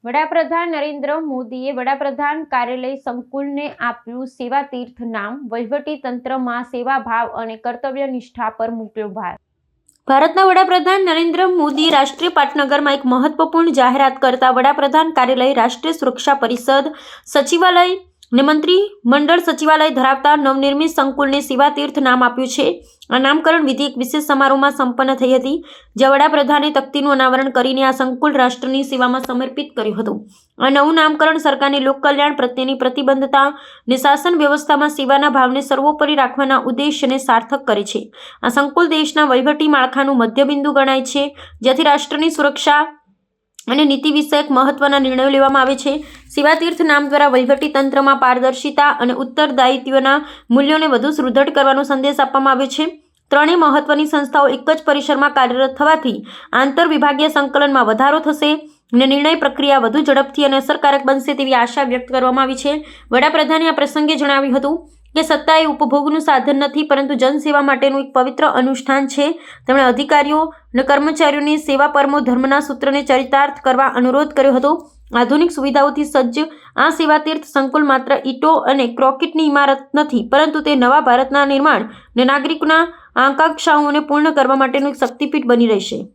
વડાપ્રધાન નરેન્દ્ર મોદીએ વડાપ્રધાન કાર્યાલય સંકુલને આપ્યું સેવા તીર્થ નામ. વહીવટી તંત્રમાં સેવાભાવ અને કર્તવ્ય નિષ્ઠા પર મૂક્યો ભાર. ભારતના વડાપ્રધાન નરેન્દ્ર મોદીએ રાષ્ટ્રીય પાટનગરમાં એક મહત્વપૂર્ણ જાહેરાત કરતા વડાપ્રધાન કાર્યાલય, રાષ્ટ્રીય સુરક્ષા પરિષદ સચિવાલય ને મંત્રી મંડળ સચિવાલય ધરાવતા નવનિર્મિત સંકુલને સેવા તીર્થ નામ આપ્યું છે. આ નામકરણ વિધિ એક વિશેષ સમારોહમાં સંપન્ન થઈ હતી, જ્યાં વડાપ્રધાને તકતીનું અનાવરણ કરીને આ સંકુલ રાષ્ટ્રની સેવામાં સમર્પિત કર્યું હતું. આ નવું નામકરણ સરકારની લોકકલ્યાણ પ્રત્યેની પ્રતિબદ્ધતા અને શાસન વ્યવસ્થામાં સેવાના ભાવને સર્વોપરી રાખવાના ઉદ્દેશ્યને સાર્થક કરે છે. આ સંકુલ દેશના વહીવટી માળખાનું મધ્યબિંદુ ગણાય છે, જ્યાંથી રાષ્ટ્રની સુરક્ષા અને નીતિ વિષયક મહત્વના નિર્ણયો લેવામાં આવે છે. સેવાતીર્થ નામ દ્વારા વહીવટી તંત્રમાં પારદર્શિતા અને ઉત્તરદાયિત્વના મૂલ્યોને વધુ સુદૃઢ કરવાનો સંદેશ આપવામાં આવ્યો છે. ત્રણેય મહત્વની સંસ્થાઓ એક જ પરિસરમાં કાર્યરત થવાથી આંતરવિભાગીય સંકલનમાં વધારો થશે અને નિર્ણય પ્રક્રિયા વધુ ઝડપથી અને અસરકારક બનશે તેવી આશા વ્યક્ત કરવામાં આવી છે. વડાપ્રધાને આ પ્રસંગે જણાવ્યું હતું કે સત્તા એ ઉપભોગનું સાધન નથી, પરંતુ જનસેવા માટેનું એક પવિત્ર અનુષ્ઠાન છે. તેમણે અધિકારીઓ અને કર્મચારીઓની સેવા પરમો ધર્મના સૂત્રને ચરિતાર્થ કરવા અનુરોધ કર્યો હતો. આધુનિક સુવિધાઓથી સજ્જ આ સેવાતીર્થ સંકુલ માત્ર ઈંટો અને કોન્ક્રીટની ઇમારત નથી, પરંતુ તે નવા ભારતના નિર્માણ અને નાગરિકોના આકાંક્ષાઓને પૂર્ણ કરવા માટેનું એક શક્તિપીઠ બની રહેશે.